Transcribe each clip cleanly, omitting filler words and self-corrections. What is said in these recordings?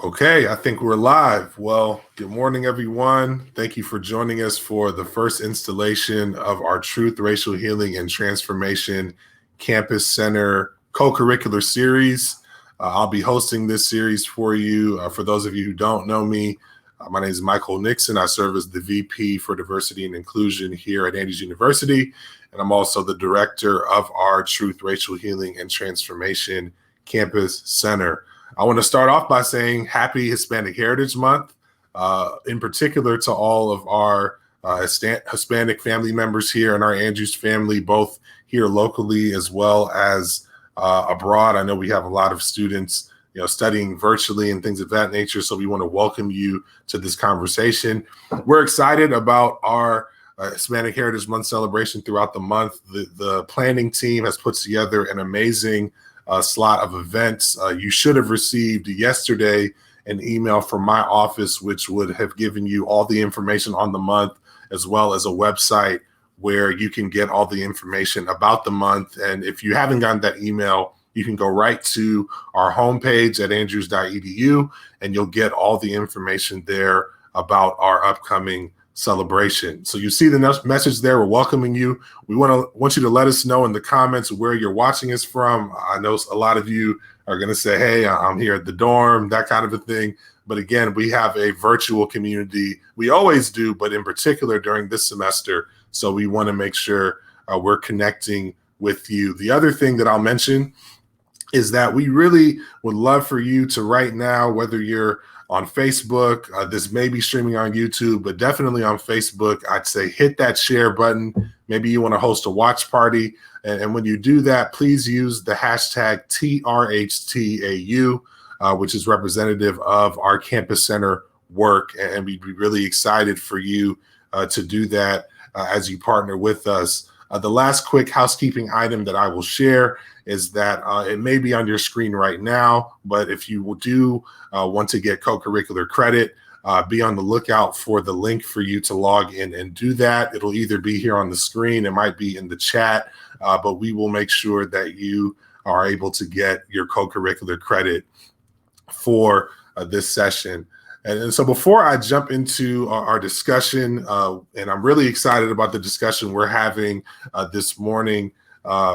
Okay, I think we're live. Well, good morning, everyone. Thank you for joining us for the first installation of our Truth, Racial Healing, and Transformation Campus Center co-curricular series. I'll be hosting this series for you. For those of you who don't know me, my name is Michael Nixon. I serve as the VP for Diversity and Inclusion here at Andrews University, and I'm also the director of our Truth, Racial Healing, and Transformation Campus Center. I want to start off by saying Happy Hispanic Heritage Month, in particular to all of our Hispanic family members here in our Andrews family, both here locally as well as abroad. I know we have a lot of students, studying virtually and things of that nature. So we want to welcome you to this conversation. We're excited about our Hispanic Heritage Month celebration throughout the month. The planning team has put together an amazing slot of events. You should have received yesterday an email from my office, which would have given you all the information on the month, as well as a website where you can get all the information about the month. And if you haven't gotten that email, you can go right to our homepage at andrews.edu, and you'll get all the information there about our upcoming celebration. So you see the message there. We're welcoming you. We want you to let us know in the comments where you're watching us from. I know a lot of you are going to say, hey, I'm here at the dorm, that kind of a thing. But again, we have a virtual community. We always do, but in particular during this semester. So we want to make sure we're connecting with you. The other thing that I'll mention is that we really would love for you to right now, whether you're on Facebook, this may be streaming on YouTube, but definitely on Facebook, I'd say hit that share button. Maybe you want to host a watch party. And when you do that, please use the hashtag TRHTAU, which is representative of our campus center work. And we'd be really excited for you to do that as you partner with us. The last quick housekeeping item that I will share is that it may be on your screen right now, but if you do want to get co-curricular credit, be on the lookout for the link for you to log in and do that. It'll either be here on the screen, it might be in the chat, but we will make sure that you are able to get your co-curricular credit for this session. And so before I jump into our discussion, and I'm really excited about the discussion we're having this morning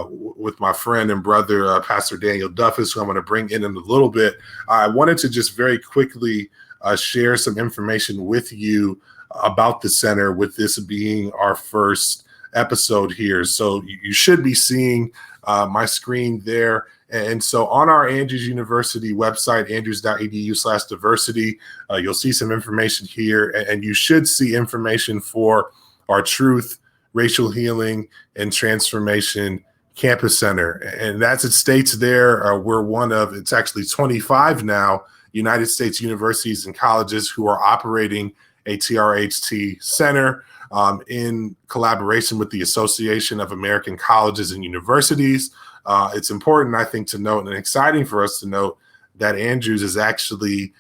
with my friend and brother, Pastor Daniel Duffis, who I'm going to bring in a little bit, I wanted to just very quickly share some information with you about the center, with this being our first episode here. So you should be seeing my screen there. And so on our Andrews University website, andrews.edu/diversity, you'll see some information here, and you should see information for our Truth, Racial Healing, and Transformation Campus Center. And as it states there, we're one of, it's actually 25 now, United States universities and colleges who are operating a TRHT center in collaboration with the Association of American Colleges and Universities. It's important, I think, to note, and exciting for us to note, that Andrews is actually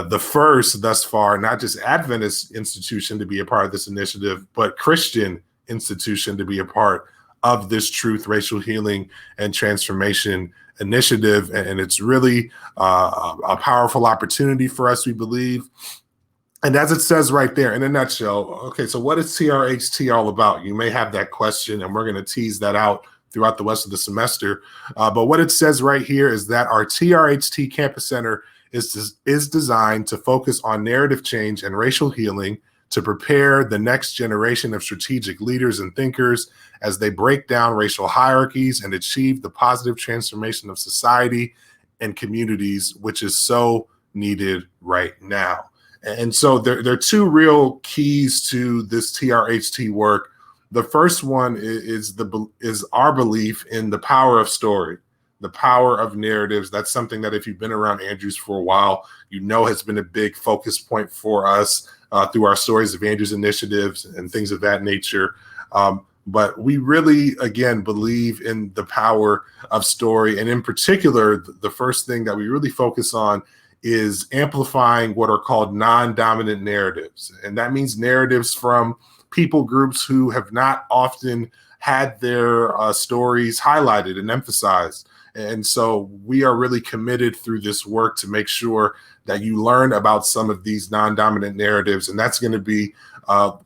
the first thus far, not just Adventist institution to be a part of this initiative, but Christian institution to be a part of this Truth, Racial Healing, and Transformation initiative. And it's really a powerful opportunity for us, we believe. And as it says right there in a nutshell, okay, so what is TRHT all about? You may have that question, and we're going to tease that out throughout the rest of the semester. But what it says right here is that our TRHT Campus Center is designed to focus on narrative change and racial healing to prepare the next generation of strategic leaders and thinkers as they break down racial hierarchies and achieve the positive transformation of society and communities, which is so needed right now. And so there are two real keys to this TRHT work. The first one is our belief in the power of story, the power of narratives. That's something that if you've been around Andrews for a while, has been a big focus point for us through our Stories of Andrews initiatives and things of that nature. But we really, again, believe in the power of story. And in particular, the first thing that we really focus on is amplifying what are called non-dominant narratives. And that means narratives from people groups who have not often had their stories highlighted and emphasized. And so we are really committed through this work to make sure that you learn about some of these non-dominant narratives. And that's going to be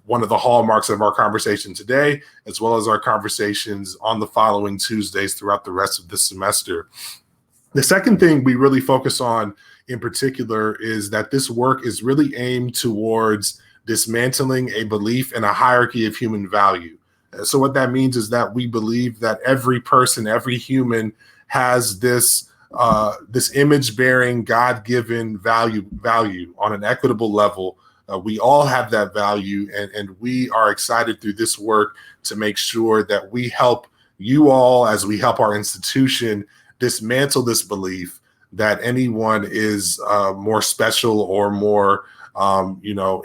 one of the hallmarks of our conversation today, as well as our conversations on the following Tuesdays throughout the rest of the semester. The second thing we really focus on in particular is that this work is really aimed towards dismantling a belief in a hierarchy of human value. So what that means is that we believe that every person, every human has this image-bearing, God-given value on an equitable level. We all have that value, and we are excited through this work to make sure that we help you all, as we help our institution, dismantle this belief that anyone is more special or more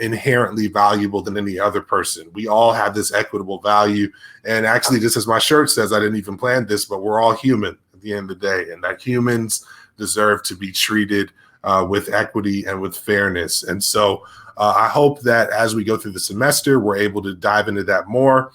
inherently valuable than any other person. We all have this equitable value. And actually, just as my shirt says, I didn't even plan this, but we're all human at the end of the day, and that humans deserve to be treated with equity and with fairness. And so I hope that as we go through the semester, we're able to dive into that more.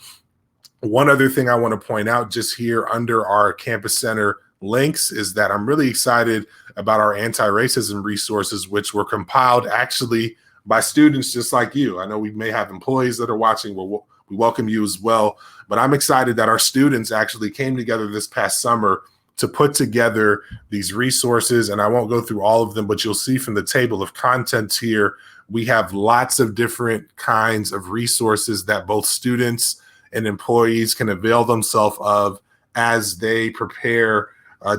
One other thing I want to point out just here under our Campus Center links is that I'm really excited about our anti-racism resources, which were compiled actually by students just like you. I know we may have employees that are watching. We welcome you as well. But I'm excited that our students actually came together this past summer to put together these resources. And I won't go through all of them, but you'll see from the table of contents here, we have lots of different kinds of resources that both students and employees can avail themselves of as they prepare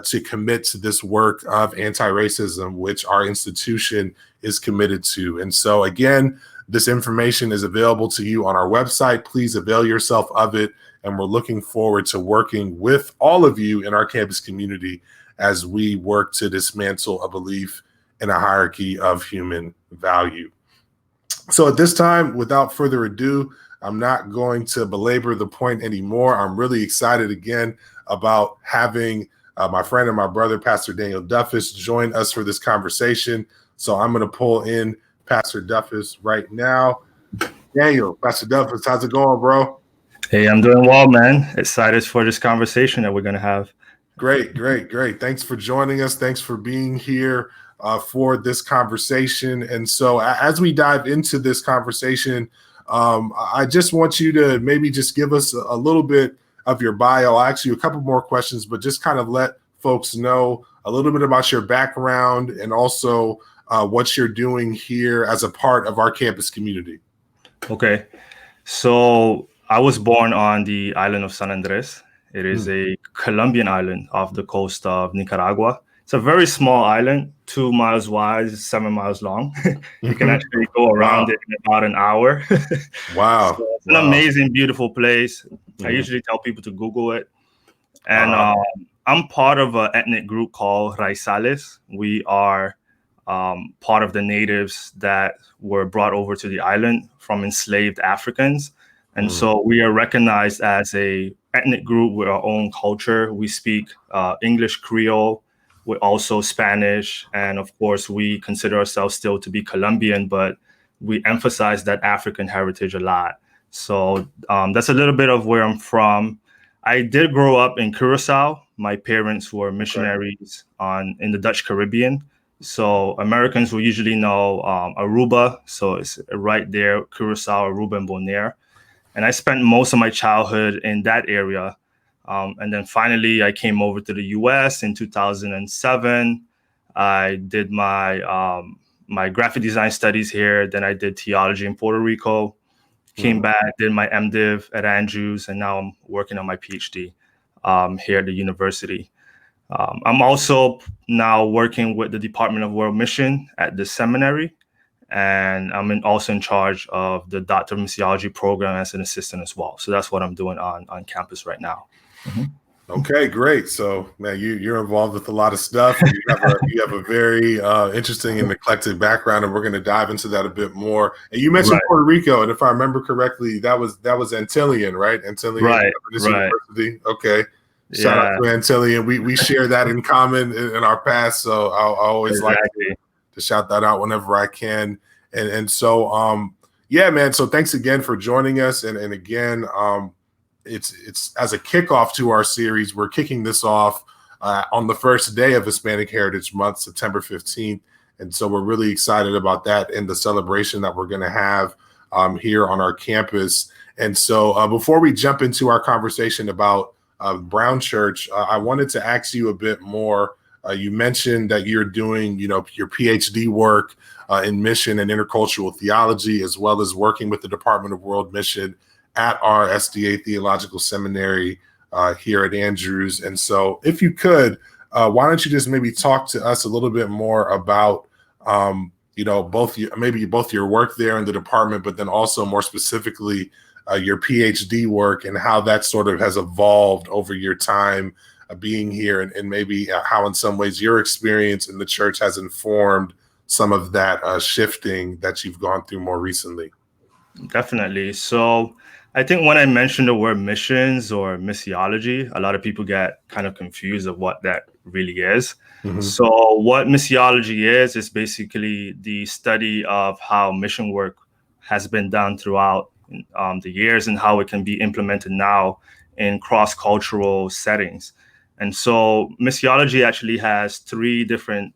to commit to this work of anti-racism, which our institution is committed to. And so again, this information is available to you on our website. Please avail yourself of it. And we're looking forward to working with all of you in our campus community as we work to dismantle a belief in a hierarchy of human value. So at this time, without further ado, I'm not going to belabor the point anymore. I'm really excited again about having my friend and my brother, Pastor Daniel Duffis, join us for this conversation. So I'm going to pull in Pastor Duffis right now. Daniel, Pastor Duffis, how's it going, bro? Hey, I'm doing well, man. Excited for this conversation that we're going to have. Great. Thanks for joining us. Thanks for being here for this conversation. And so as we dive into this conversation, I just want you to maybe just give us a little bit of your bio. I'll ask you a couple more questions, but just kind of let folks know a little bit about your background and also what you're doing here as a part of our campus community. Okay. So I was born on the island of San Andrés. It is a Colombian island off the coast of Nicaragua. It's a very small island, 2 miles wide, 7 miles long. You can actually go around it in about an hour. Wow. So it's an amazing, beautiful place. I usually tell people to Google it. And I'm part of an ethnic group called Raizales. We are part of the natives that were brought over to the island from enslaved Africans. And so we are recognized as a ethnic group with our own culture. We speak English Creole. We're also Spanish. And of course, we consider ourselves still to be Colombian, but we emphasize that African heritage a lot. So that's a little bit of where I'm from. I did grow up in Curacao. My parents were missionaries in the Dutch Caribbean. So Americans will usually know Aruba. So it's right there, Curacao, Aruba, and Bonaire. And I spent most of my childhood in that area. And then finally, I came over to the U.S. in 2007. I did my my graphic design studies here. Then I did theology in Puerto Rico. Came back, did my MDiv at Andrews, and now I'm working on my Ph.D. Here at the university. I'm also now working with the Department of World Mission at the Seminary, and I'm also in charge of the Doctor of Missiology program as an assistant as well. So that's what I'm doing on campus right now. Okay, great. So, man, you're involved with a lot of stuff. You have a very interesting and eclectic background, and we're going to dive into that a bit more. And you mentioned Puerto Rico, and if I remember correctly, that was Antillean, right? Antillean University. Okay. Shout out to Antillean. We share that in common in our past, so I always like to shout that out whenever I can. And so, yeah, man. So thanks again for joining us, and again, it's as a kickoff to our series. We're kicking this off on the first day of Hispanic Heritage Month, September 15th. And so we're really excited about that and the celebration that we're going to have here on our campus. And so before we jump into our conversation about Brown Church, I wanted to ask you a bit more. You mentioned that you're doing, your Ph.D. work in mission and intercultural theology, as well as working with the Department of World Mission at our SDA Theological Seminary here at Andrews. And so if you could, why don't you just maybe talk to us a little bit more about, both your work there in the department, but then also more specifically your PhD work and how that sort of has evolved over your time being here, and maybe how in some ways your experience in the church has informed some of that shifting that you've gone through more recently. Definitely. So I think when I mention the word missions or missiology, a lot of people get kind of confused of what that really is. Mm-hmm. So what missiology is basically the study of how mission work has been done throughout the years and how it can be implemented now in cross-cultural settings. And so missiology actually has three different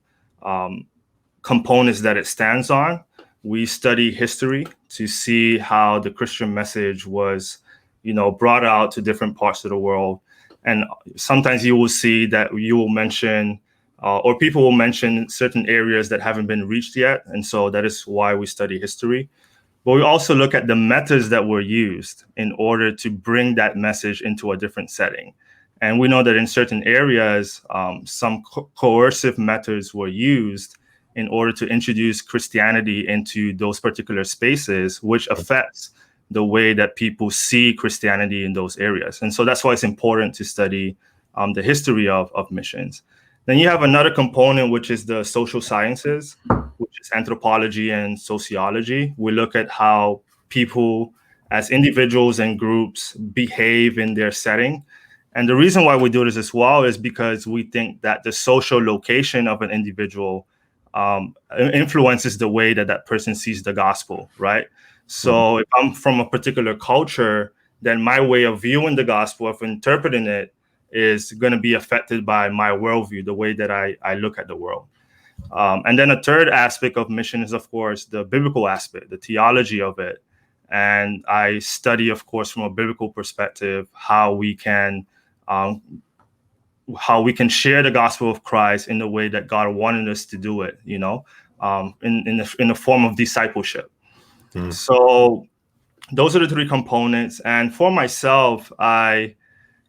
components that it stands on. We study history to see how the Christian message was, brought out to different parts of the world. And sometimes you will see that you will mention, or people will mention certain areas that haven't been reached yet. And so that is why we study history. But we also look at the methods that were used in order to bring that message into a different setting. And we know that in certain areas, some coercive methods were used in order to introduce Christianity into those particular spaces, which affects the way that people see Christianity in those areas. And so that's why it's important to study the history of missions. Then you have another component, which is the social sciences, which is anthropology and sociology. We look at how people as individuals and groups behave in their setting. And the reason why we do this as well is because we think that the social location of an individual influences the way that that person sees the gospel, right? So if I'm from a particular culture, then my way of viewing the gospel, of interpreting it, is going to be affected by my worldview, the way that I look at the world. And then a third aspect of mission is, of course, the biblical aspect, the theology of it. And I study, of course, from a biblical perspective, how we can share the gospel of Christ in the way that God wanted us to do it, in the form of discipleship. So those are the three components. And for myself, I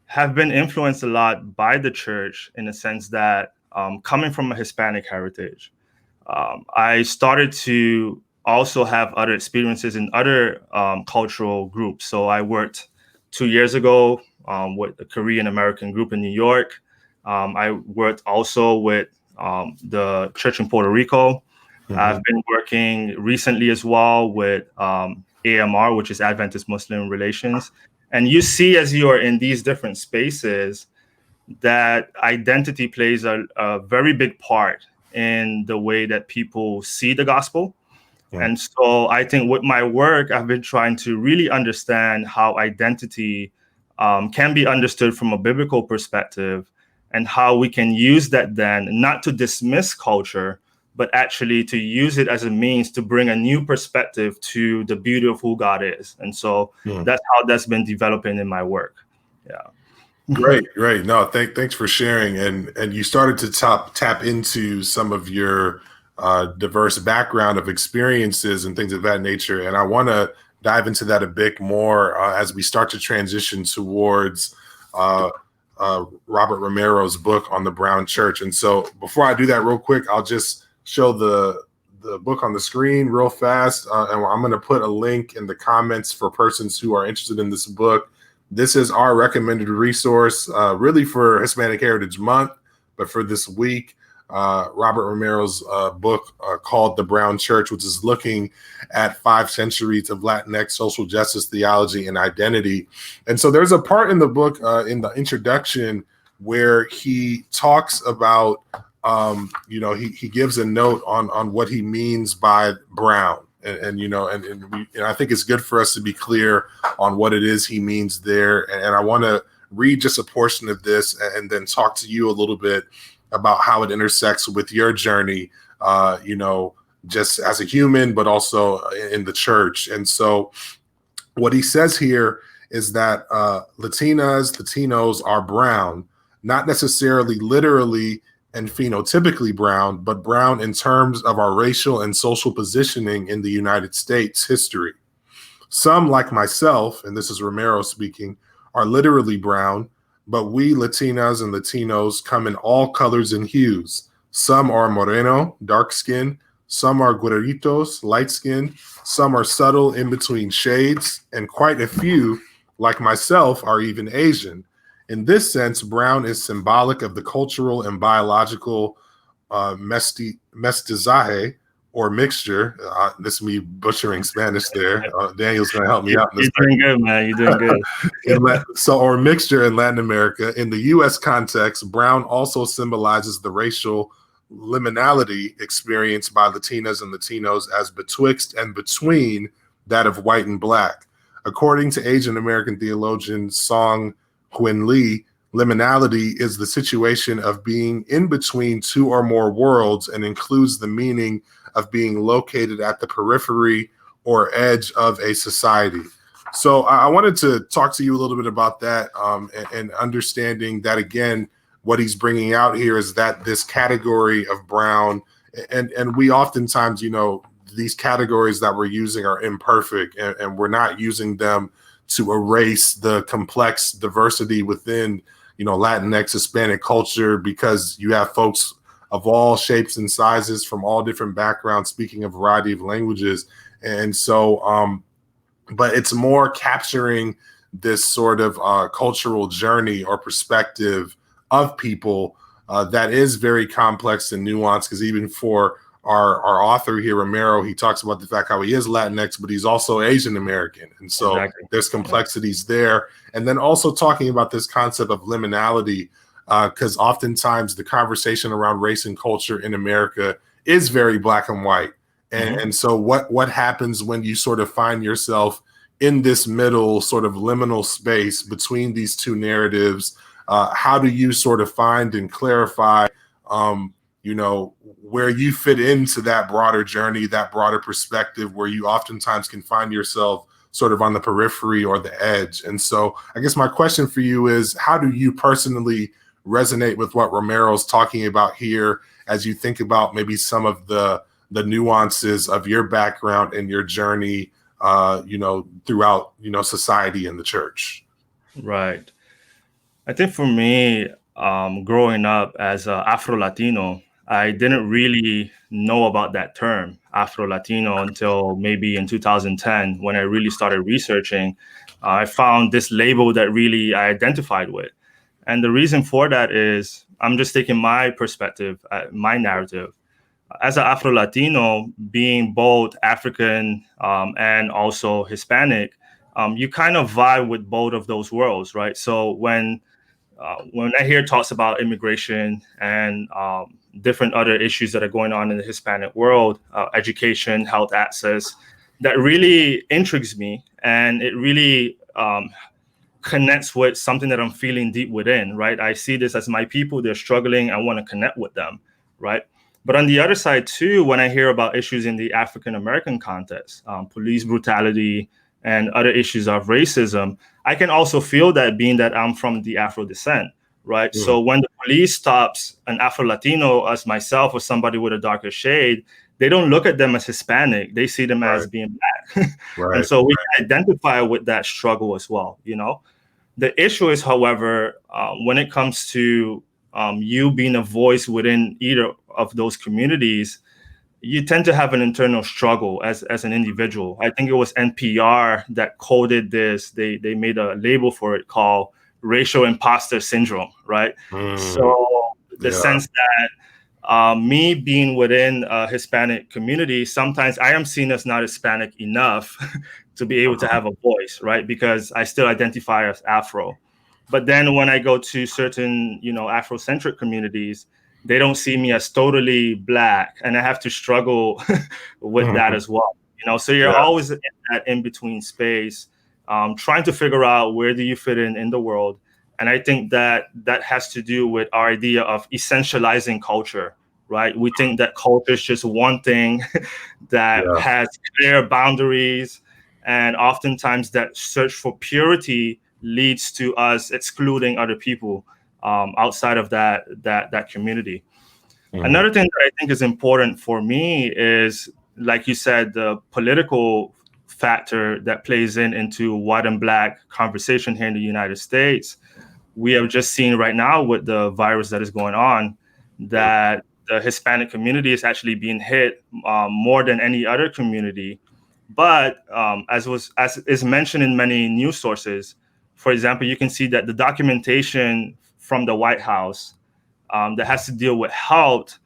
have been influenced a lot by the church in the sense that coming from a Hispanic heritage, I started to also have other experiences in other cultural groups. So I worked 2 years ago with a Korean American group in New York. I worked also with the church in Puerto Rico. I've been working recently as well with AMR, which is Adventist Muslim Relations. And you see, as you are in these different spaces, that identity plays a very big part in the way that people see the gospel. And so I think with my work, I've been trying to really understand how identity can be understood from a biblical perspective, and how we can use that then not to dismiss culture, but actually to use it as a means to bring a new perspective to the beauty of who God is. And so that's how that's been developing in my work. Yeah. Great. No, thanks for sharing. And you started to tap into some of your diverse background of experiences and things of that nature. And I want to dive into that a bit more as we start to transition towards Robert Romero's book on the Brown Church. And so before I do that real quick, I'll just show the book on the screen real fast. And I'm going to put a link in the comments for persons who are interested in this book. This is our recommended resource, really for Hispanic Heritage Month, but for this week, Robert Romero's book called The Brown Church, which is looking at 5 centuries of Latinx social justice, theology, and identity. And so there's a part in the book in the introduction where he talks about, he gives a note on what he means by brown. And I think it's good for us to be clear on what it is he means there. And I want to read just a portion of this and then talk to you a little bit about how it intersects with your journey, just as a human, but also in the church. And so what he says here is that Latinos are brown, not necessarily literally and phenotypically brown, but brown in terms of our racial and social positioning in the United States history. Some, like myself, and this is Romero speaking, are literally brown, but we Latinas and Latinos come in all colors and hues. Some are moreno, dark skin. Some are güeritos, light skin. Some are subtle in between shades, and quite a few, like myself, are even Asian. In this sense, brown is symbolic of the cultural and biological mestizaje, or mixture. This is me butchering Spanish there. Daniel's going to help me out. You're doing good, man. You're doing good. Or mixture in Latin America. In the U.S. context, brown also symbolizes the racial liminality experienced by Latinas and Latinos as betwixt and between that of white and black. According to Asian American theologian Song Hyun Lee, liminality is the situation of being in between two or more worlds and includes the meaning of being located at the periphery or edge of a society. So I wanted to talk to you a little bit about that, and understanding that, again, what he's bringing out here is that this category of brown, and we oftentimes, these categories that we're using are imperfect, and we're not using them to erase the complex diversity within, Latinx, Hispanic culture, because you have folks of all shapes and sizes from all different backgrounds speaking a variety of languages. And so, but it's more capturing this sort of cultural journey or perspective of people that is very complex and nuanced, because even for our author here, Romero, he talks about the fact how he is Latinx, but he's also Asian American. And so there's complexities there. And then also talking about this concept of liminality, because oftentimes the conversation around race and culture in America is very black and white. And so what happens when you sort of find yourself in this middle sort of liminal space between these two narratives? How do you sort of find and clarify, where you fit into that broader journey, that broader perspective, where you oftentimes can find yourself sort of on the periphery or the edge? And so I guess my question for you is, how do you personally resonate with what Romero's talking about here as you think about maybe some of the nuances of your background and your journey, throughout, society and the church? Right. I think for me, growing up as an Afro-Latino, I didn't really know about that term, Afro-Latino, until maybe in 2010, when I really started researching. I found this label that really I identified with. And the reason for that is I'm just taking my perspective, my narrative. As an Afro-Latino, being both African and also Hispanic, you kind of vibe with both of those worlds, right? So when I hear talks about immigration and different other issues that are going on in the Hispanic world, education, health access, that really intrigues me, and it really connects with something that I'm feeling deep within, right? I see this as my people, they're struggling, I want to connect with them, right? But on the other side too, when I hear about issues in the African-American context, police brutality and other issues of racism, I can also feel that, being that I'm from the Afro descent, right? Mm. So when the police stops an Afro-Latino as myself or somebody with a darker shade, they don't look at them as Hispanic. They see them as being black. And so we can identify with that struggle as well, The issue is, however, when it comes to you being a voice within either of those communities, you tend to have an internal struggle as an individual. I think it was NPR that coded this. They made a label for it called racial imposter syndrome, right? So the sense that me being within a Hispanic community, sometimes I am seen as not Hispanic enough to be able to have a voice, right? Because I still identify as Afro. But then when I go to certain, Afrocentric communities, they don't see me as totally black, and I have to struggle with that as well. So you're always in that in-between space, trying to figure out where do you fit in the world, And I think that has to do with our idea of essentializing culture, right? We think that culture is just one thing that Yeah. has clear boundaries, and oftentimes that search for purity leads to us excluding other people outside of that community. Mhm. Another thing that I think is important for me is, like you said, the political factor that plays into white and black conversation here in the United States. We have just seen right now with the virus that is going on that the Hispanic community is actually being hit more than any other community. But as is mentioned in many news sources, for example, you can see that the documentation from the White House that has to deal with health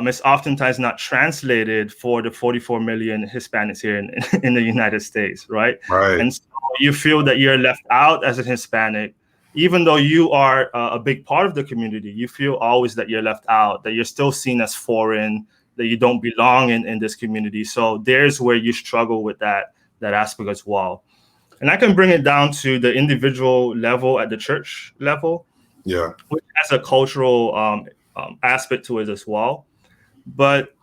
is oftentimes not translated for the 44 million Hispanics here in the United States, right? Right. And so you feel that you're left out as a Hispanic, even though you are a big part of the community. You feel always that you're left out, that you're still seen as foreign, that you don't belong in this community. So there's where you struggle with that aspect as well. And I can bring it down to the individual level at the church level, Yeah. which has a cultural aspect to it as well. But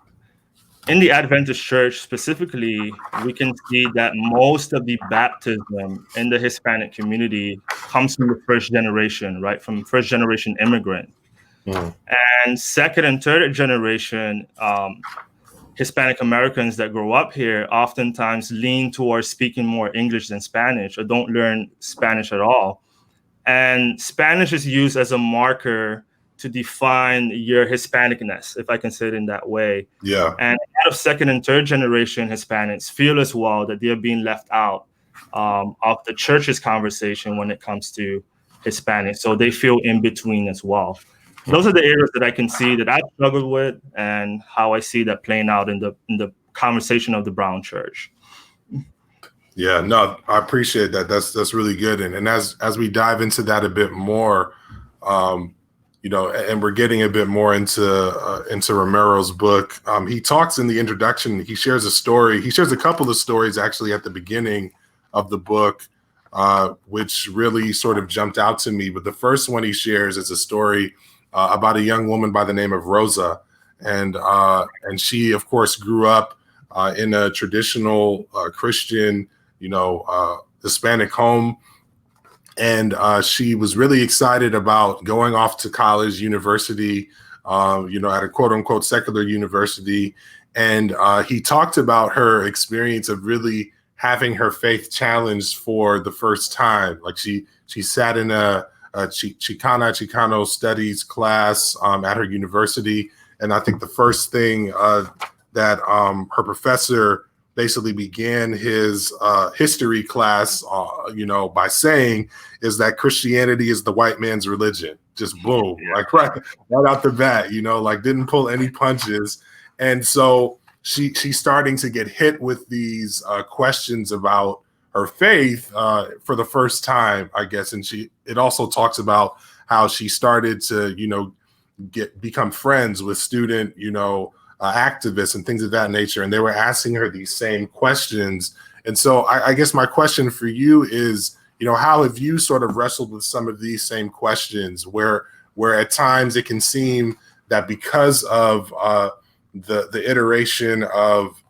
in the Adventist church specifically, we can see that most of the baptism in the Hispanic community comes from the first generation, right? From first generation immigrant. Mhm. And second and third generation Hispanic Americans that grow up here oftentimes lean towards speaking more English than Spanish, or don't learn Spanish at all. And Spanish is used as a marker to define your Hispanicness, if I can say it in that way. Yeah. And a lot of second and third generation Hispanics feel as well that they're being left out of the church's conversation when it comes to Hispanics. So they feel in between as well. Those are the areas that I can see that I've struggled with, and how I see that playing out in the conversation of the Brown Church. Yeah, no, I appreciate that. That's really good. And as we dive into that a bit more, and we're getting a bit more into Romero's book. He talks in the introduction. He shares a story. He shares a couple of stories actually at the beginning of the book, which really sort of jumped out to me. But the first one he shares is a story about a young woman by the name of Rosa, and she, of course, grew up in a traditional Christian, Hispanic home. And she was really excited about going off to college, university, at a quote unquote secular university. And he talked about her experience of really having her faith challenged for the first time. Like she sat in a Chicano studies class at her university. And I think the first thing that her professor basically began his history class, by saying is that Christianity is the white man's religion. Just boom, like right out the bat, like didn't pull any punches. And so she's starting to get hit with these questions about her faith for the first time, I guess. And it also talks about how she started to, become friends with student, activists and things of that nature. And they were asking her these same questions. And so I guess my question for you is, how have you sort of wrestled with some of these same questions where at times it can seem that because of the iteration of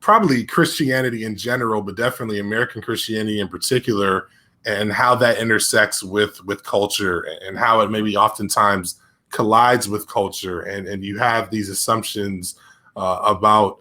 probably Christianity in general, but definitely American Christianity in particular, and how that intersects with culture, and how it maybe oftentimes collides with culture, and you have these assumptions about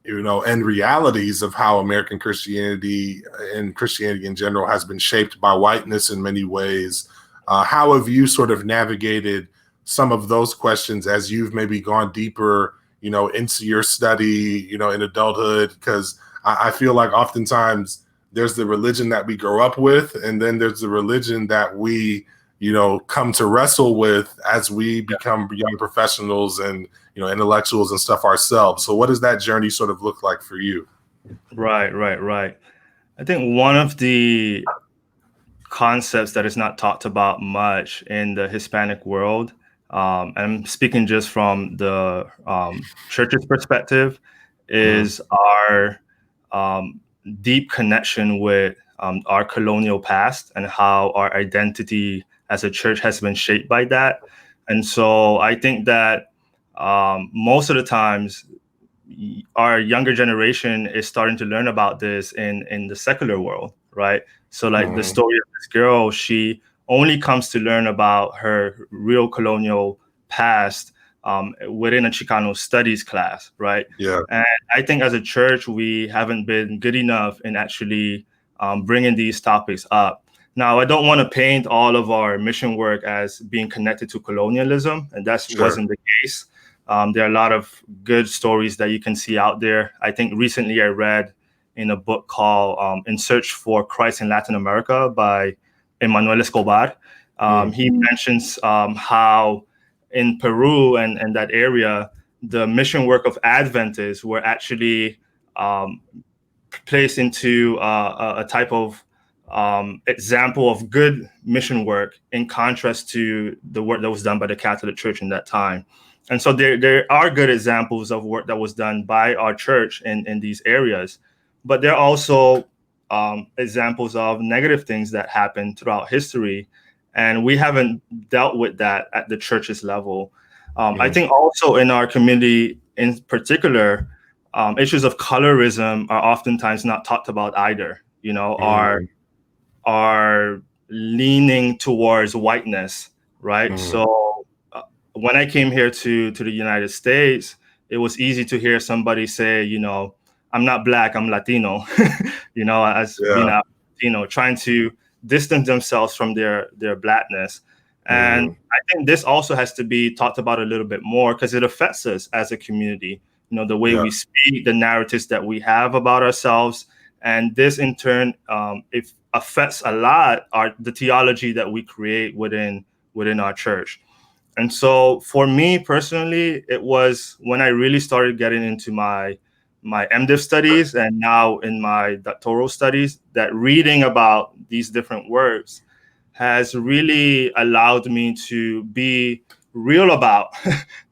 and realities of how American Christianity and Christianity in general has been shaped by whiteness in many ways. How have you sort of navigated some of those questions as you've maybe gone deeper, into your study, in adulthood? Because I feel like oftentimes there's the religion that we grow up with, and then there's the religion that we come to wrestle with as we become young professionals and, intellectuals and stuff ourselves. So what does that journey sort of look like for you? Right. I think one of the concepts that is not talked about much in the Hispanic world, and I'm speaking just from the church's perspective, is our deep connection with our colonial past and how our identity as a church has been shaped by that. And so I think that most of the times our younger generation is starting to learn about this in the secular world, right? So like the story of this girl, she only comes to learn about her real colonial past within a Chicano studies class, right? Yeah. And I think as a church, we haven't been good enough in actually bringing these topics up. Now, I don't want to paint all of our mission work as being connected to colonialism, and that wasn't the case. There are a lot of good stories that you can see out there. I think recently I read in a book called In Search for Christ in Latin America by Emmanuel Escobar. He mentions how in Peru and that area, the mission work of Adventists were actually placed into a type of example of good mission work in contrast to the work that was done by the Catholic Church in that time. And so there are good examples of work that was done by our church in these areas, but there are also examples of negative things that happened throughout history, and we haven't dealt with that at the church's level. I think also in our community in particular, issues of colorism are oftentimes not talked about either, are leaning towards whiteness, right? So when I came here to the United States, it was easy to hear somebody say, I'm not Black, I'm Latino, as being Latino, trying to distance themselves from their Blackness. And I think this also has to be talked about a little bit more because it affects us as a community, the way we speak, the narratives that we have about ourselves. And this in turn, it affects a lot the theology that we create within our church. And so for me personally, it was when I really started getting into my MDiv studies and now in my doctoral studies that reading about these different works has really allowed me to be real about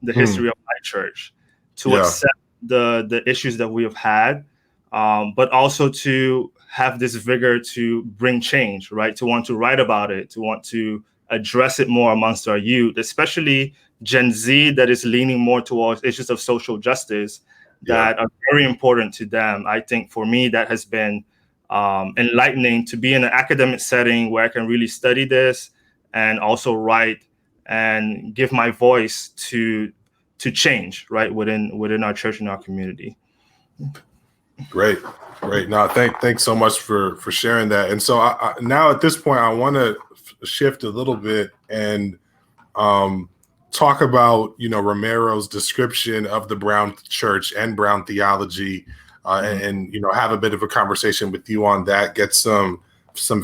the history of my church, to accept the issues that we have had, but also to have this vigor to bring change, right? To want to write about it, to want to address it more amongst our youth, especially Gen Z that is leaning more towards issues of social justice that are very important to them. I think for me, that has been enlightening to be in an academic setting where I can really study this and also write and give my voice to change, right, within our church and our community. Great. No, thanks so much for sharing that. And so I now at this point, I want to shift a little bit and talk about Romero's description of the Brown Church and Brown theology, and have a bit of a conversation with you on that. Get some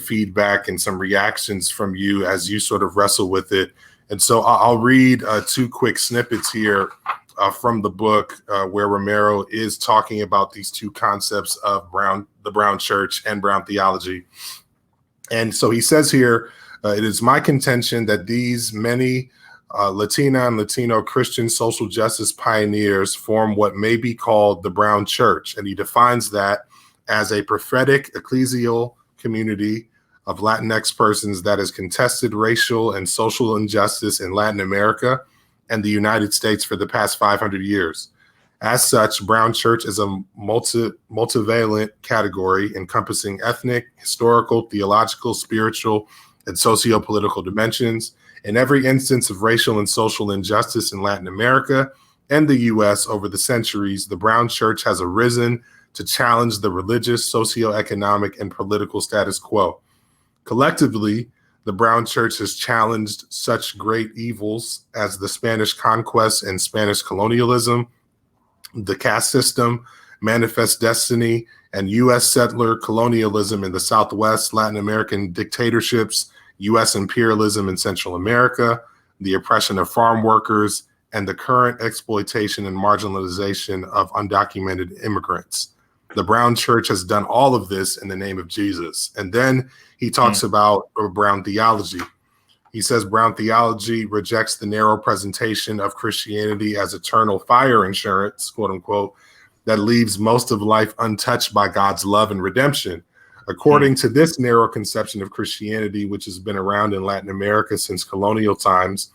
feedback and some reactions from you as you sort of wrestle with it. And so I'll read two quick snippets here from the book where Romero is talking about these two concepts of the Brown Church and Brown theology. And so he says here, it is my contention that these many Latina and Latino Christian social justice pioneers form what may be called the Brown Church. And he defines that as a prophetic ecclesial community of Latinx persons that has contested racial and social injustice in Latin America and the United States for the past 500 years. As such, Brown Church is a multivalent category encompassing ethnic, historical, theological, spiritual, and sociopolitical dimensions. In every instance of racial and social injustice in Latin America and the U.S. over the centuries, the Brown Church has arisen to challenge the religious, socioeconomic, and political status quo. Collectively, the Brown Church has challenged such great evils as the Spanish conquest and Spanish colonialism, the caste system, manifest destiny, and U.S. settler colonialism in the Southwest, Latin American dictatorships, U.S. imperialism in Central America, the oppression of farm workers, and the current exploitation and marginalization of undocumented immigrants. The Brown Church has done all of this in the name of Jesus. And then he talks about Brown theology. He says Brown theology rejects the narrow presentation of Christianity as eternal fire insurance, quote unquote, that leaves most of life untouched by God's love and redemption. According to this narrow conception of Christianity, which has been around in Latin America since colonial times,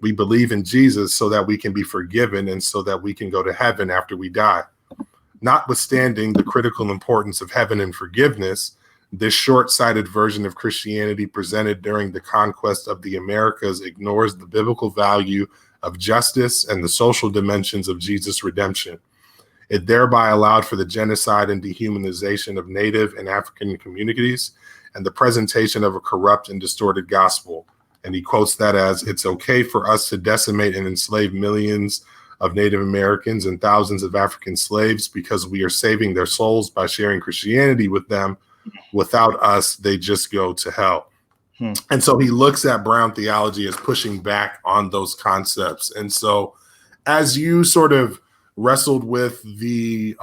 we believe in Jesus so that we can be forgiven and so that we can go to heaven after we die. Notwithstanding the critical importance of heaven and forgiveness, this short-sighted version of Christianity presented during the conquest of the Americas ignores the biblical value of justice and the social dimensions of Jesus' redemption. It thereby allowed for the genocide and dehumanization of Native and African communities and the presentation of a corrupt and distorted gospel. And he quotes that as, "It's okay for us to decimate and enslave millions of Native Americans and thousands of African slaves because we are saving their souls by sharing Christianity with them. Without us, they just go to hell." And so he looks at Brown theology as pushing back on those concepts. And so as you sort of wrestled with the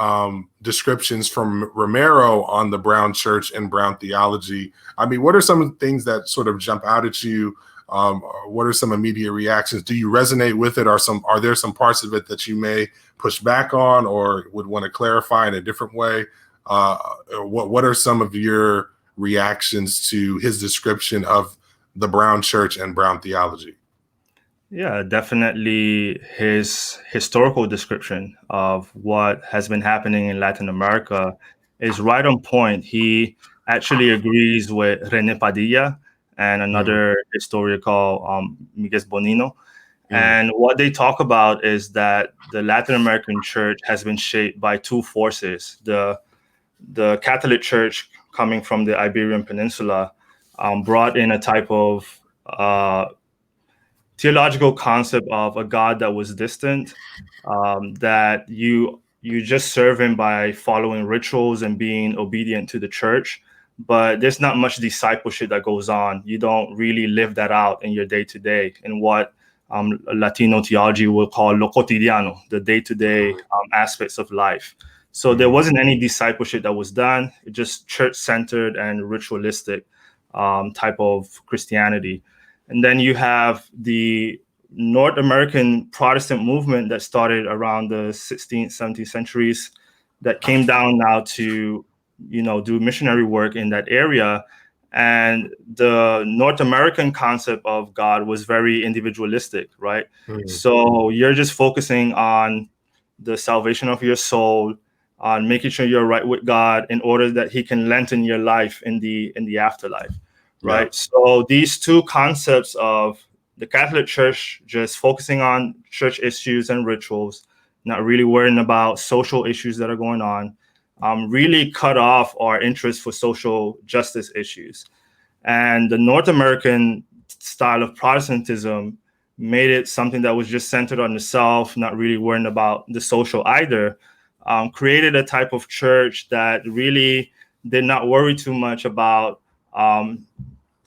descriptions from Romero on the Brown church and Brown theology, I mean, what are some of the things that sort of jump out at you? What are some immediate reactions? Do you resonate with it? Are there some parts of it that you may push back on or would want to clarify in a different way? What are some of your reactions to his description of the Brown church and Brown theology? Yeah, definitely his historical description of what has been happening in Latin America is right on point. He actually agrees with René Padilla and another historian called Miguel Bonino. And what they talk about is that the Latin American church has been shaped by two forces. The Catholic Church, coming from the Iberian Peninsula, brought in a type of theological concept of a God that was distant, that you just serve him by following rituals and being obedient to the church. But there's not much discipleship that goes on. You don't really live that out in your day-to-day, in what Latino theology will call lo cotidiano, the day-to-day aspects of life. So there wasn't any discipleship that was done. It just church-centered and ritualistic type of Christianity. And then you have the North American Protestant movement that started around the 16th, 17th centuries that came down now to, do missionary work in that area. And the North American concept of God was very individualistic, right? So you're just focusing on the salvation of your soul, on making sure you're right with God in order that he can lengthen your life in the afterlife, right? Yeah. So these two concepts of the Catholic Church just focusing on church issues and rituals, not really worrying about social issues that are going on, really cut off our interest for social justice issues. And the North American style of Protestantism made it something that was just centered on the self, not really worrying about the social either. Created a type of church that really did not worry too much about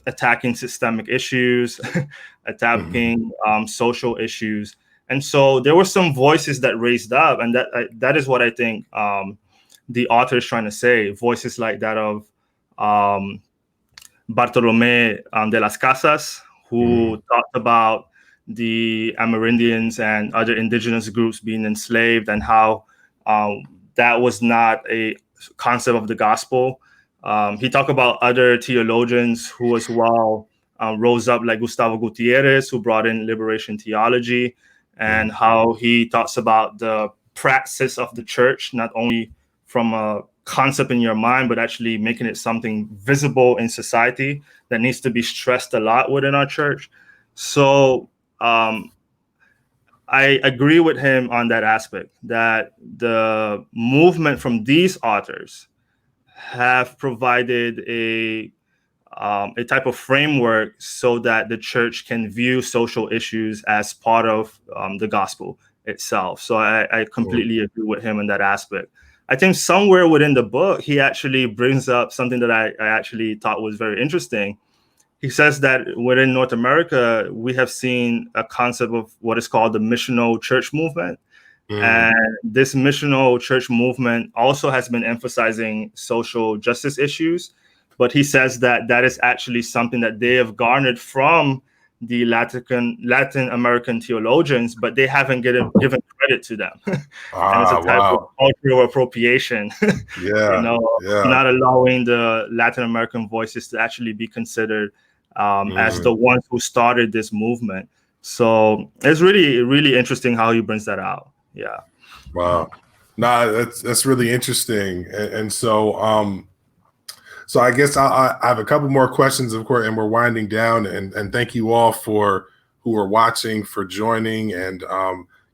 attacking systemic issues, attacking social issues. And so there were some voices that raised up, and that is what I think the author is trying to say. Voices like that of Bartolomé de las Casas, who talked about the Amerindians and other indigenous groups being enslaved and how that was not a concept of the gospel. He talked about other theologians who as well rose up, like Gustavo Gutierrez, who brought in liberation theology, and how he talks about the praxis of the church, not only from a concept in your mind, but actually making it something visible in society that needs to be stressed a lot within our church. So I agree with him on that aspect, that the movement from these authors have provided a type of framework so that the church can view social issues as part of the gospel itself. So I completely agree with him in that aspect. I think somewhere within the book, he actually brings up something that I actually thought was very interesting. He says that within North America, we have seen a concept of what is called the missional church movement. And this missional church movement also has been emphasizing social justice issues. But he says that that is actually something that they have garnered from the Latin American theologians, but they haven't given credit to them. And it's a type of Wow. cultural appropriation, Yeah. Yeah. not allowing the Latin American voices to actually be considered as the ones who started this movement. So it's really, really interesting how he brings that out. Yeah. Wow. Nah, that's really interesting. And so, so I guess I have a couple more questions, of course, and we're winding down. And thank you all for who are watching, for joining. And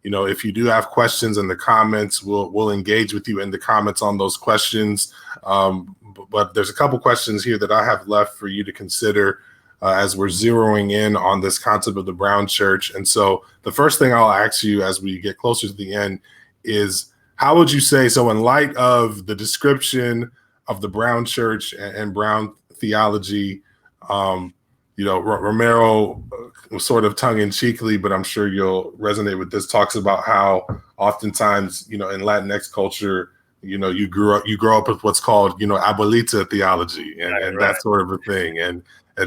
if you do have questions in the comments, we'll engage with you in the comments on those questions. But there's a couple questions here that I have left for you to consider as we're zeroing in on this concept of the brown church. And so the first thing I'll ask you as we get closer to the end is, how would you say, so in light of the description of the brown church and brown theology, Romero was sort of tongue-in-cheekly, but I'm sure you'll resonate with this, talks about how oftentimes, in Latinx culture, you grow up with what's called, abuelita theology and that sort of a thing. And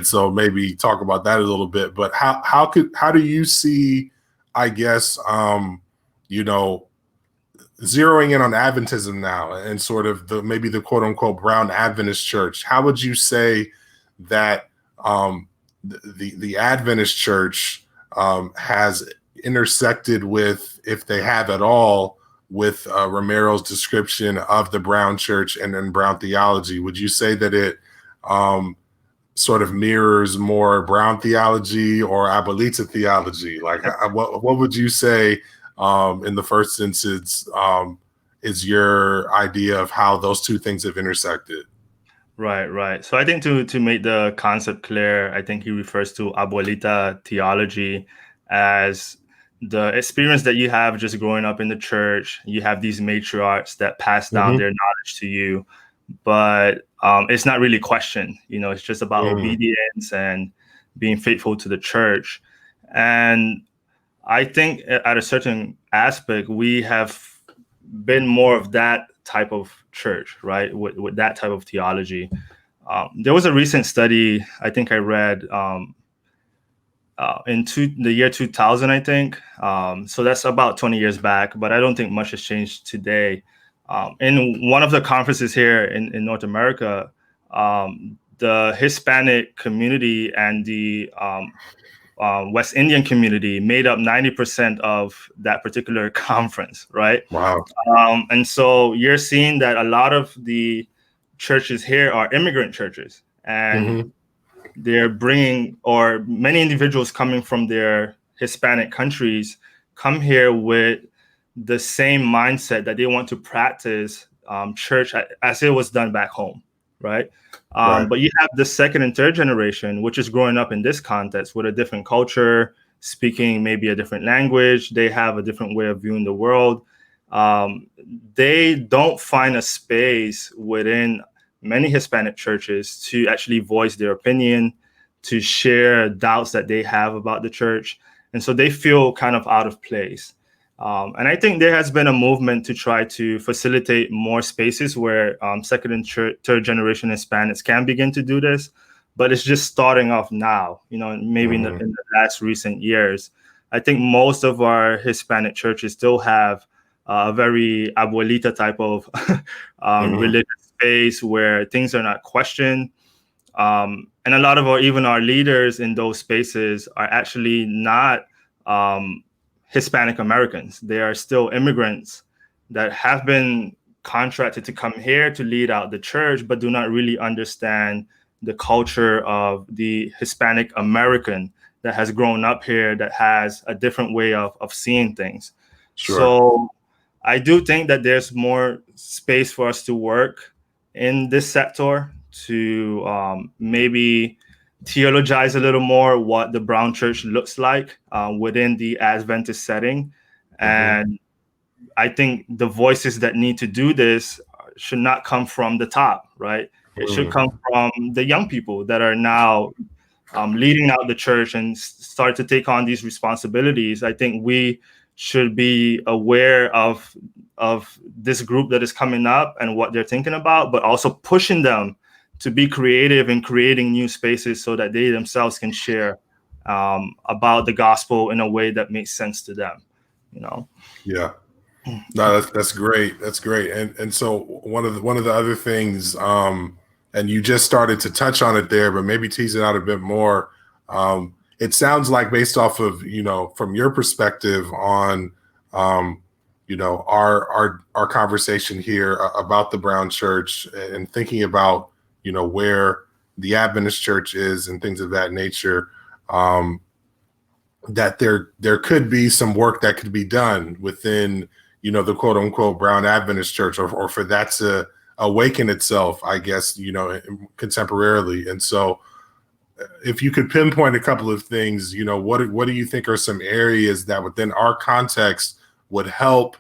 so maybe talk about that a little bit, but how do you see, I guess, zeroing in on Adventism now and sort of maybe the quote unquote brown Adventist church? How would you say that the Adventist church has intersected with, if they have at all, with Romero's description of the brown church and then brown theology? Would you say that it sort of mirrors more brown theology or abuelita theology? Like, what would you say in the first instance is your idea of how those two things have intersected? Right. So I think to make the concept clear, I think he refers to abuelita theology as the experience that you have just growing up in the church. You have these matriarchs that pass down their knowledge to you, but it's not really questioned. It's just about obedience and being faithful to the church. And I think at a certain aspect, we have been more of that type of church, right? With that type of theology. There was a recent study I think I read in the year 2000, I think. So that's about 20 years back, but I don't think much has changed today. In one of the conferences here in North America, the Hispanic community and the West Indian community made up 90% of that particular conference, right? Wow. And so you're seeing that a lot of the churches here are immigrant churches, and they're bringing, or many individuals coming from their Hispanic countries come here with the same mindset that they want to practice church as it was done back home, right? But you have the second and third generation, which is growing up in this context with a different culture, speaking maybe a different language. They have a different way of viewing the world. They don't find a space within many Hispanic churches to actually voice their opinion, to share doubts that they have about the church. And so they feel kind of out of place. And I think there has been a movement to try to facilitate more spaces where second and third generation Hispanics can begin to do this, but it's just starting off now, maybe in the last recent years. I think most of our Hispanic churches still have a very abuelita type of religious space where things are not questioned. And a lot of our leaders in those spaces are actually not Hispanic Americans. They are still immigrants that have been contracted to come here to lead out the church, but do not really understand the culture of the Hispanic American that has grown up here, that has a different way of seeing things. Sure. So I do think that there's more space for us to work in this sector to maybe theologize a little more what the brown church looks like within the Adventist setting. And I think the voices that need to do this should not come from the top, right? It should come from the young people that are now leading out the church and start to take on these responsibilities. I think we should be aware of this group that is coming up and what they're thinking about, but also pushing them to be creative in creating new spaces so that they themselves can share about the gospel in a way that makes sense to them. Yeah. No, that's great. That's great. And so one of the other things, and you just started to touch on it there, but maybe tease it out a bit more. It sounds like, based off of, from your perspective on, our conversation here about the Brown Church, and thinking about, where the Adventist Church is and things of that nature, that there could be some work that could be done within, the quote unquote Brown Adventist Church, or for that to awaken itself, I guess, contemporarily. And so if you could pinpoint a couple of things, what do you think are some areas that within our context would help,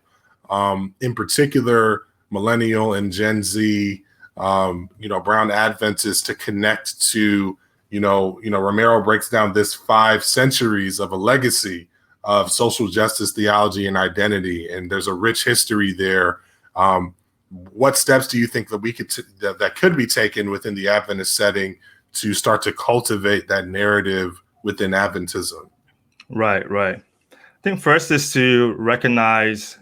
in particular, millennial and Gen Z, Brown Adventists to connect to, Romero breaks down this 5 centuries of a legacy of social justice, theology, and identity, and there's a rich history there. What steps do you think that that could be taken within the Adventist setting to start to cultivate that narrative within Adventism? Right. I think first is to recognize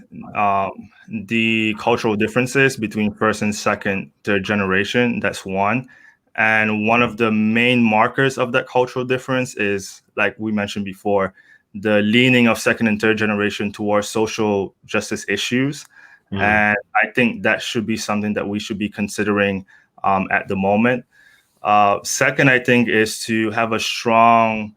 the cultural differences between first and second, third generation. That's one. And one of the main markers of that cultural difference is, like we mentioned before, the leaning of second and third generation towards social justice issues. And I think that should be something that we should be considering at the moment. Second, I think, is to have a strong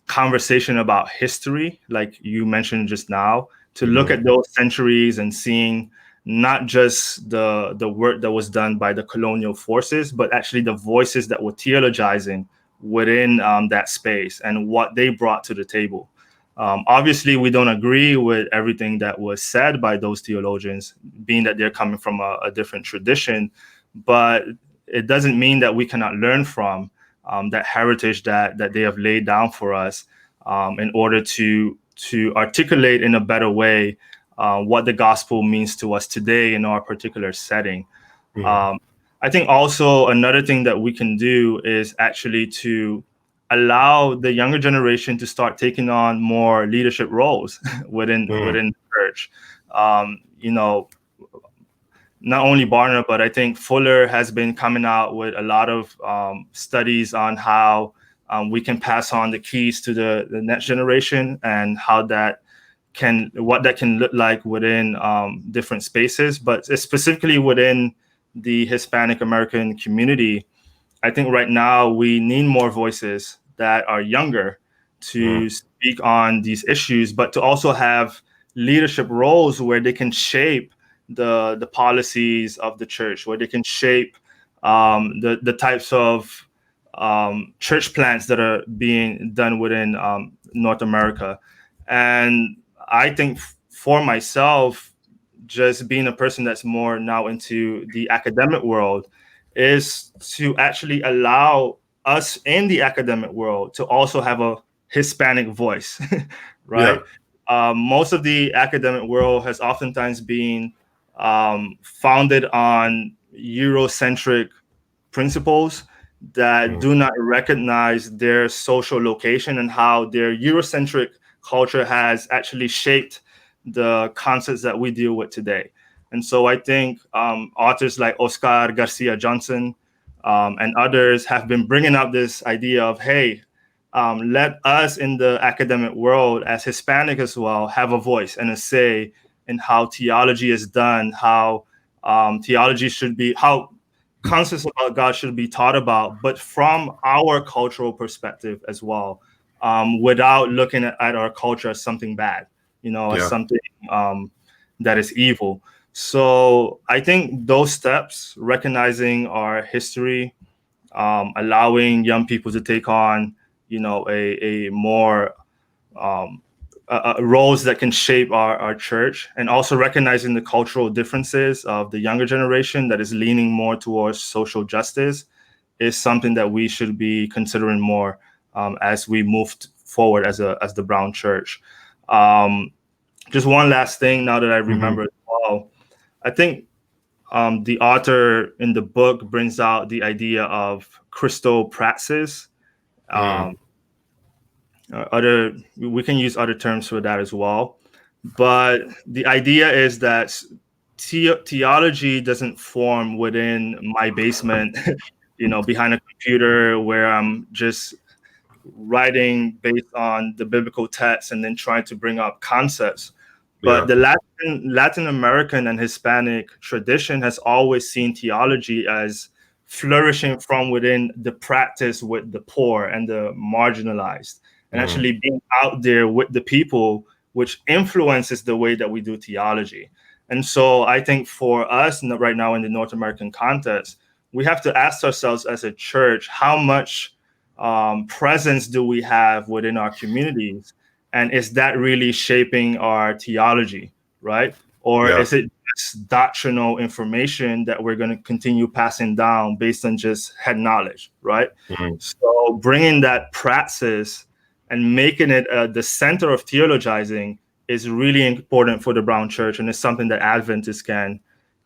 conversation about history, like you mentioned just now, to look at those centuries and seeing not just the work that was done by the colonial forces, but actually the voices that were theologizing within that space and what they brought to the table. Obviously, we don't agree with everything that was said by those theologians, being that they're coming from a different tradition, but it doesn't mean that we cannot learn from that heritage that they have laid down for us in order to articulate in a better way what the gospel means to us today in our particular setting. I think also another thing that we can do is actually to allow the younger generation to start taking on more leadership roles within the church. Not only Barna, but I think Fuller has been coming out with a lot of studies on how we can pass on the keys to the next generation, and what that can look like within different spaces, but specifically within the Hispanic American community. I think right now we need more voices that are younger to speak on these issues, but to also have leadership roles where they can shape the policies of the church, where they can shape the types of church plants that are being done within North America. And I think for myself, just being a person that's more now into the academic world, is to actually allow us in the academic world to also have a Hispanic voice, right? Yeah. Most of the academic world has oftentimes been founded on Eurocentric principles that do not recognize their social location and how their Eurocentric culture has actually shaped the concepts that we deal with today. And so I think authors like Oscar Garcia Johnson and others have been bringing up this idea of, hey, let us in the academic world, as Hispanic as well, have a voice and a say in how theology is done, how theology should be, how concepts about God should be taught about, but from our cultural perspective as well, without looking at our culture as something bad, as something that is evil. So I think those steps, recognizing our history, allowing young people to take on, a more roles that can shape our church, and also recognizing the cultural differences of the younger generation that is leaning more towards social justice, is something that we should be considering more as we move forward as the Brown Church. Just one last thing now that I remember as well. I think the author in the book brings out the idea of Christopraxis. We can use other terms for that as well. But the idea is that theology doesn't form within my basement, behind a computer where I'm just writing based on the biblical text and then trying to bring up concepts. But the Latin American and Hispanic tradition has always seen theology as flourishing from within the practice with the poor and the marginalized, and actually being out there with the people, which influences the way that we do theology. And so I think for us right now in the North American context, we have to ask ourselves as a church, how much presence do we have within our communities? And is that really shaping our theology, right? Or is it just doctrinal information that we're going to continue passing down based on just head knowledge, right? So bringing that praxis and making it the center of theologizing is really important for the Brown Church, and it's something that Adventists can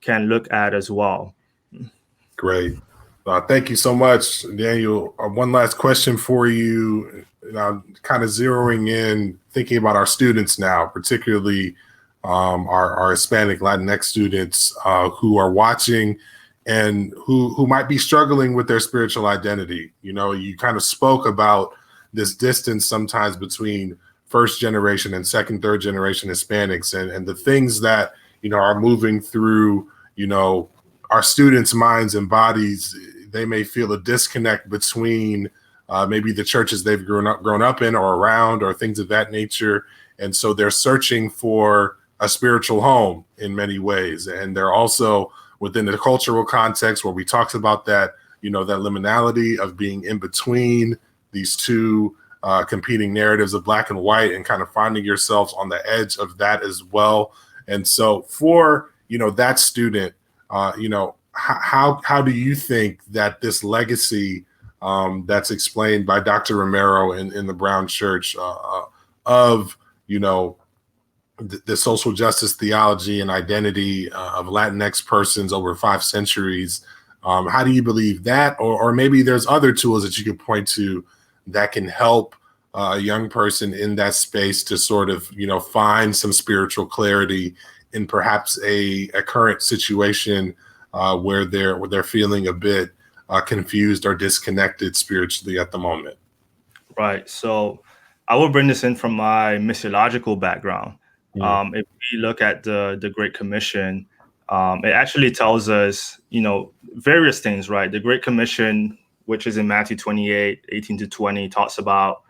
look at as well. Great. Thank you so much, Daniel. One last question for you. Kind of zeroing in, thinking about our students now, particularly our Hispanic Latinx students who are watching and who might be struggling with their spiritual identity. You kind of spoke about this distance sometimes between first generation and second, third generation Hispanics and the things that, are moving through, our students' minds and bodies. They may feel a disconnect between maybe the churches they've grown up in or around or things of that nature. And so they're searching for a spiritual home in many ways. And they're also within the cultural context where we talked about that, that liminality of being in between these two competing narratives of black and white, and kind of finding yourselves on the edge of that as well. And so for, that student, how do you think that this legacy that's explained by Dr. Romero in the Brown Church of, the social justice theology and identity of Latinx persons over 5 centuries, how do you believe that? Or maybe there's other tools that you could point to that can help a young person in that space to sort of, find some spiritual clarity in perhaps a current situation where they're feeling a bit confused or disconnected spiritually at the moment. Right. So I will bring this in from my missiological background. If we look at the Great Commission, it actually tells us, various things, right? The Great Commission, which is in Matthew 28:18-20, talks about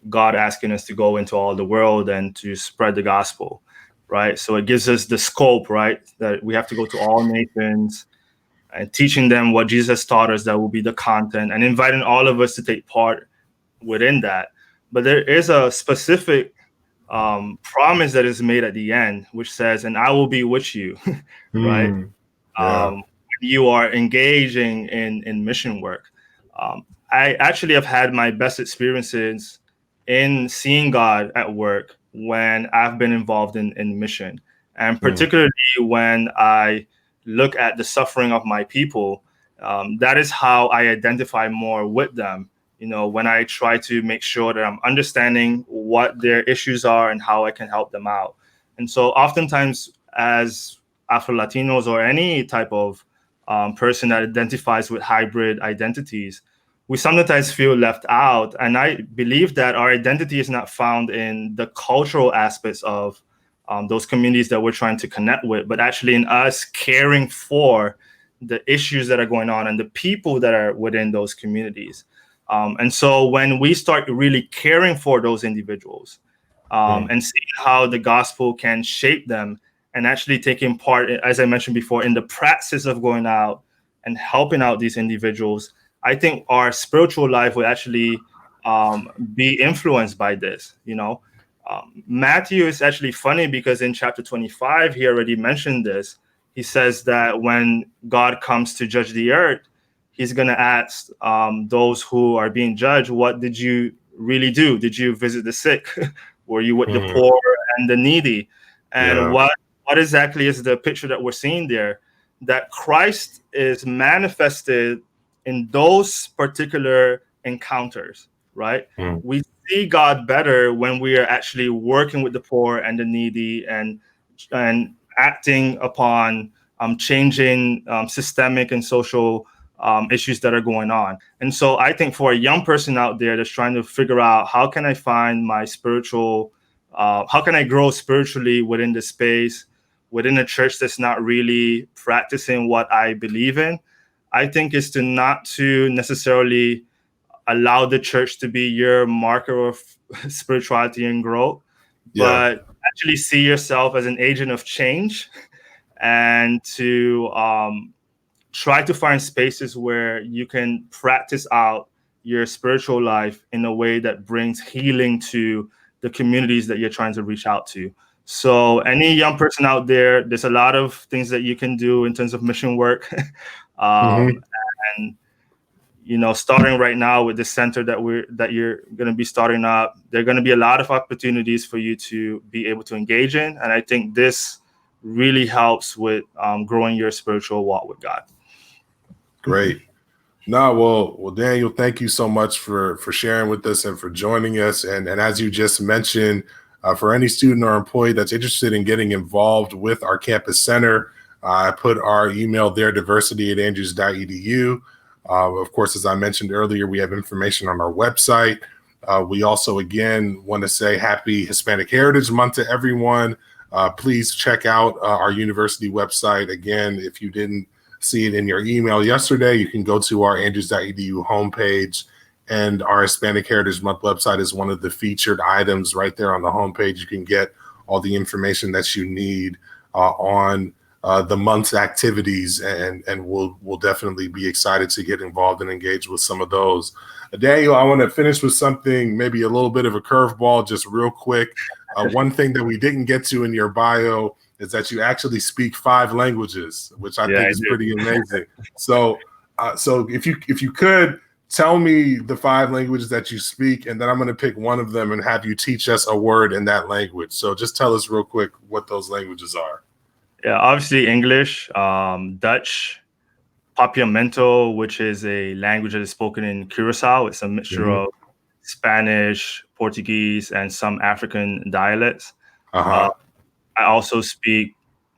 God asking us to go into all the world and to spread the gospel, right? So it gives us the scope, right, that we have to go to all nations and teaching them what Jesus taught us. That will be the content, and inviting all of us to take part within that. But there is a specific promise that is made at the end, which says, and I will be with you, right? When you are engaging in mission work. I actually have had my best experiences in seeing God at work when I've been involved in mission, and particularly when I look at the suffering of my people. That is how I identify more with them. When I try to make sure that I'm understanding what their issues are and how I can help them out. And so oftentimes as Afro-Latinos or any type of person that identifies with hybrid identities, we sometimes feel left out. And I believe that our identity is not found in the cultural aspects of those communities that we're trying to connect with, but actually in us caring for the issues that are going on and the people that are within those communities. And so when we start really caring for those individuals and seeing how the gospel can shape them, and actually taking part, as I mentioned before, in the practice of going out and helping out these individuals, I think our spiritual life will actually be influenced by this. Matthew is actually funny because in chapter 25, he already mentioned this. He says that when God comes to judge the earth, he's going to ask those who are being judged, what did you really do? Did you visit the sick? Were you with the poor and the needy? And what exactly is the picture that we're seeing there? That Christ is manifested in those particular encounters, right? We see God better when we are actually working with the poor and the needy and acting upon changing systemic and social issues that are going on. And so I think for a young person out there that's trying to figure out how can I find my spiritual, how can I grow spiritually within the space, within a church that's not really practicing what I believe in, I think is to not to necessarily allow the church to be your marker of spirituality and growth, but actually see yourself as an agent of change and to try to find spaces where you can practice out your spiritual life in a way that brings healing to the communities that you're trying to reach out to. So any young person out there, there's a lot of things that you can do in terms of mission work. And starting right now with the center that you're going to be starting up, there are going to be a lot of opportunities for you to be able to engage in. And I think this really helps with growing your spiritual walk with God. Great. Well, Daniel, thank you so much for sharing with us and for joining us. And as you just mentioned, for any student or employee that's interested in getting involved with our campus center, I put our email there, diversity@andrews.edu. Of course, as I mentioned earlier, we have information on our website. We also, again, want to say happy Hispanic Heritage Month to everyone. Please check out our university website. Again, if you didn't see it in your email yesterday, you can go to our andrews.edu homepage, and our Hispanic Heritage Month website is one of the featured items right there on the homepage. You can get all the information that you need on the month's activities, and we'll definitely be excited to get involved and engage with some of those. Daniel, I want to finish with something, maybe a little bit of a curveball, just real quick. One thing that we didn't get to in your bio is that you actually speak 5 languages, which I think is pretty amazing. So if you could tell me the 5 languages that you speak, and then I'm going to pick one of them and have you teach us a word in that language. So just tell us real quick what those languages are. Yeah, obviously English, Dutch, Papiamento, which is a language that is spoken in Curacao. It's a mixture of Spanish, Portuguese, and some African dialects. I also speak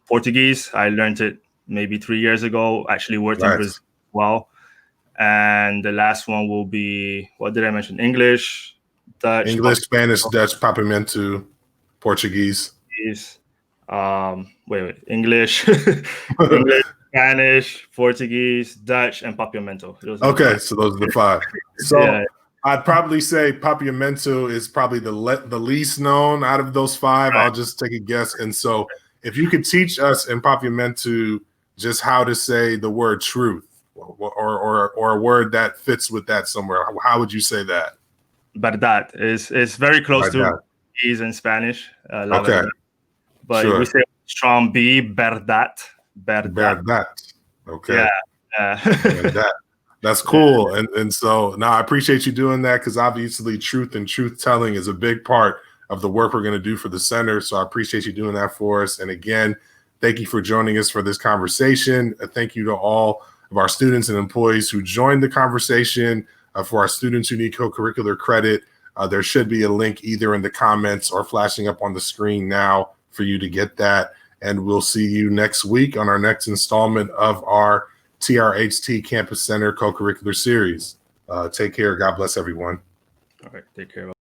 Portuguese. I learned it maybe 3 years ago, actually worked in Brazil as well. And the last one will be, what did I mention? English, Dutch. English, Spanish, Dutch, Papiamento, Portuguese. English, English, Spanish, Portuguese, Dutch, and Papiamento. Okay, so those are the 5. So I'd probably say Papiamento is probably the least known out of those 5. Right. I'll just take a guess. And so if you could teach us in Papiamento just how to say the word truth, or a word that fits with that somewhere, how would you say that? Verdad is very close to is in Spanish. Okay. But we say strong B, verdad. Verdad. Okay. Yeah. Verdad. That's cool. And so now I appreciate you doing that, because obviously truth and truth telling is a big part of the work we're going to do for the center. So I appreciate you doing that for us. And again, thank you for joining us for this conversation. Thank you to all of our students and employees who joined the conversation. For our students who need co-curricular credit, there should be a link either in the comments or flashing up on the screen now for you to get that. And we'll see you next week on our next installment of our TRHT Campus Center co-curricular series. Take care. God bless everyone. All right. Take care.